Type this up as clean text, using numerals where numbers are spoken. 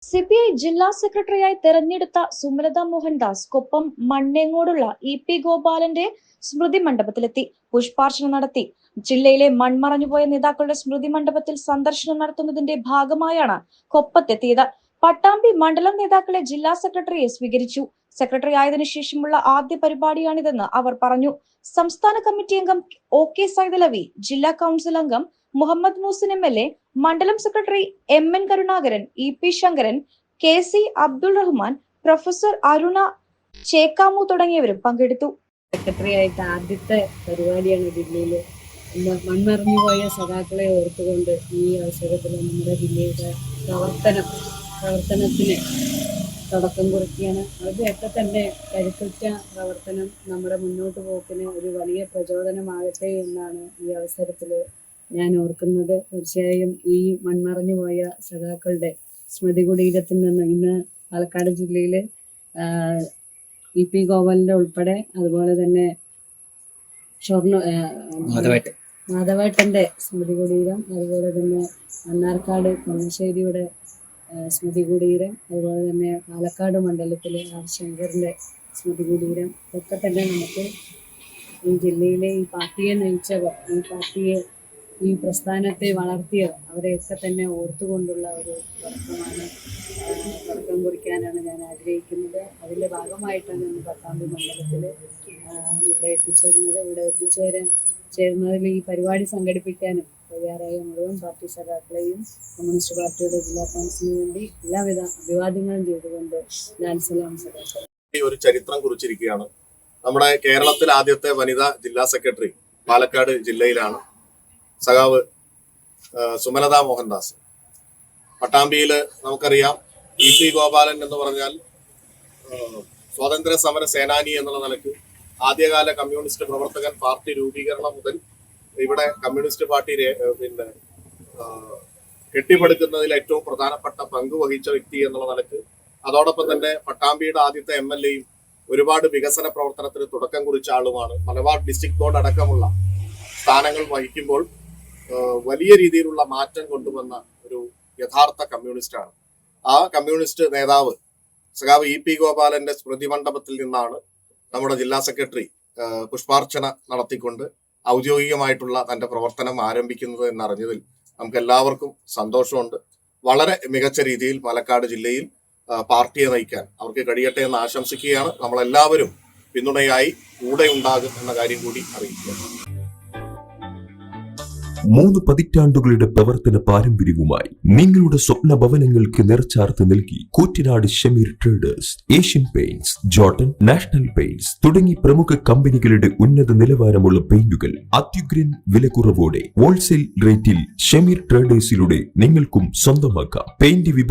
CPI ജില്ലാ സെക്രട്ടറിയായി തെരഞ്ഞെടുത്ത സുമലത മോഹൻദാസ് കൊപ്പം മണ്ണേങ്ങോടുള്ള ഇ.പി. ഗോപാലന്റെ സ്മൃതി മണ്ഡപത്തിലെത്തി പുഷ്പാർച്ചന നടത്തി. ജില്ലയിലെ മൺമറഞ്ഞുപോയ നേതാക്കളുടെ സ്മൃതി മണ്ഡപത്തിൽ സന്ദർശനം നടത്തുന്നതിന്റെ ഭാഗമായാണ് കൊപ്പത്തെത്തിയത്. പട്ടാമ്പി മണ്ഡലം നേതാക്കളെ ജില്ലാ സെക്രട്ടറിയെ സ്വീകരിച്ചു. സെക്രട്ടറി ആയതിനു ശേഷമുള്ള ആദ്യ പരിപാടിയാണിതെന്ന് അവർ പറഞ്ഞു. സംസ്ഥാന കമ്മിറ്റി അംഗം O.K. സൈതലവി, ജില്ലാ കൗൺസിൽ അംഗം മുഹമ്മദ് മൂസിൻ MLA, മണ്ഡലം secretary M.N. Karunakaran, E.P. Sankaran, K.C. Abdul Rahman, professor Aruna Chekkamu തുടങ്ങിയവരും പങ്കെടുത്തു. സെക്രട്ടറി ആയിട്ട് ആദ്യത്തെ പരിപാടിയാണ് ജില്ലയിൽ. മൺമറഞ്ഞുപോയ സഖാക്കളെ ഓർത്തുകൊണ്ട് ഈ അവസരത്തിൽ നമ്മുടെ ജില്ലയുടെ പ്രവർത്തനത്തിന് തുടക്കം കുറിക്കുകയാണ്. അവരുടെയൊക്കെ തന്നെ കരുത്തുറ്റ പ്രവർത്തനം നമ്മുടെ മുന്നോട്ട് പോക്കിന് ഒരു വലിയ പ്രചോദനമാകട്ടെ എന്നാണ് ഈ അവസരത്തിൽ ഞാൻ ഓർക്കുന്നത്. തീർച്ചയായും ഈ മൺമറഞ്ഞുപോയ സഖാക്കളുടെ സ്മൃതി കുടീരത്തിൽ നിന്ന് ഇന്ന് പാലക്കാട് ജില്ലയിൽ ഇ.പി. ഗോപാലന്റെ ഉൾപ്പെടെ, അതുപോലെ തന്നെ മാധവേട്ടന്റെ സ്മൃതി കുടീരം, അതുപോലെ തന്നെ മണ്ണാർക്കാട് കൊന്നശ്ശേരിയുടെ സ്മൃതി കുടീരം, അതുപോലെ തന്നെ പാലക്കാട് മണ്ഡലത്തിലെ ആർ ശങ്കറിന്റെ സ്മൃതി കുടീരം, ഇതൊക്കെ തന്നെ നമുക്ക് ഈ ജില്ലയിലെ ഈ പാർട്ടിയെ നയിച്ചവർ, ഈ പ്രസ്ഥാനത്തെ വളർത്തിയവർ, അവരെയൊക്കെ തന്നെ ഓർത്തുകൊണ്ടുള്ള ഒരു തുടക്കം കുറിക്കാനാണ് ഞാൻ ആഗ്രഹിക്കുന്നത്. അതിൻ്റെ ഭാഗമായിട്ടാണ് ഇന്ന് പട്ടാമ്പി മണ്ഡലത്തിൽ ഇവിടെ ചേർന്നതിൽ ഈ പരിപാടി സംഘടിപ്പിക്കാനും തയ്യാറായ മുഴുവൻ പാർട്ടി സഖാക്കളെയും കമ്മ്യൂണിസ്റ്റ് പാർട്ടിയുടെ ജില്ലാ കൗൺസിലിന് വേണ്ടി എല്ലാവിധ അഭിവാദ്യങ്ങളും ചെയ്തുകൊണ്ട് ലാൽസലാം സഖാക്കൾ. ഒരു ചരിത്രം കുറിച്ചിരിക്കുകയാണ്. നമ്മുടെ കേരളത്തിൽ ആദ്യത്തെ വനിതാ ജില്ലാ സെക്രട്ടറി പാലക്കാട് ജില്ലയിലാണ് സഖാവ് സുമലത മോഹൻദാസ്. പട്ടാമ്പിയിൽ നമുക്കറിയാം, ഇ.പി. ഗോപാലൻ എന്ന് പറഞ്ഞാൽ സ്വാതന്ത്ര്യ സമര സേനാനി എന്നുള്ള നിലയ്ക്ക് ആദ്യകാല കമ്മ്യൂണിസ്റ്റ് പ്രവർത്തകൻ. പാർട്ടി രൂപീകരണം മുതൽ ഇവിടെ കമ്മ്യൂണിസ്റ്റ് പാർട്ടി കെട്ടിപ്പടുക്കുന്നതിൽ ഏറ്റവും പ്രധാനപ്പെട്ട പങ്ക് വഹിച്ച വ്യക്തി എന്നുള്ള നിലയ്ക്ക്, അതോടൊപ്പം തന്നെ പട്ടാമ്പിയുടെ ആദ്യത്തെ MLAയും ഒരുപാട് വികസന പ്രവർത്തനത്തിന് തുടക്കം കുറിച്ച ആളുമാണ്. മലബാർ ഡിസ്ട്രിക്ട് ബോർഡ് അടക്കമുള്ള സ്ഥാനങ്ങൾ വഹിക്കുമ്പോൾ വലിയ രീതിയിലുള്ള മാറ്റം കൊണ്ടുവന്ന ഒരു യഥാർത്ഥ കമ്മ്യൂണിസ്റ്റാണ്. ആ കമ്മ്യൂണിസ്റ്റ് നേതാവ് സഖാവ് ഇ.പി. ഗോപാലന്റെ സ്മൃതി മണ്ഡപത്തിൽ നിന്നാണ് നമ്മുടെ ജില്ലാ സെക്രട്ടറി പുഷ്പാർച്ചന നടത്തിക്കൊണ്ട് ഔദ്യോഗികമായിട്ടുള്ള തന്റെ പ്രവർത്തനം ആരംഭിക്കുന്നത് എന്നറിഞ്ഞതിൽ നമുക്ക് എല്ലാവർക്കും സന്തോഷമുണ്ട്. വളരെ മികച്ച രീതിയിൽ പാലക്കാട് ജില്ലയിൽ പാർട്ടിയെ നയിക്കാൻ അവർക്ക് കഴിയട്ടെ എന്ന് ആശംസിക്കുകയാണ്. നമ്മളെല്ലാവരും പിന്തുണയായി കൂടെ ഉണ്ടാകും എന്ന കാര്യം കൂടി അറിയിക്കുക. 3 പതിറ്റാണ്ടുകളുടെ പ്രവർത്തന പാരമ്പര്യവുമായി നിങ്ങളുടെ സ്വപ്ന ഭവനങ്ങൾക്ക് നിറച്ചാർത്ത് നൽകി Koottanad Shameer traders, Asian paints, Jordan, national paints തുടങ്ങി പ്രമുഖ കമ്പനികളുടെ ഉന്നത നിലവാരമുള്ള പെയിന്റുകൾ അത്യുഗ്രൻ വിലക്കുറവോടെ ഹോൾസെയിൽ റേറ്റിൽ ഷമീർ ട്രേഡേഴ്സിലൂടെ നിങ്ങൾക്കും സ്വന്തമാക്കാം. പെയിന്റ്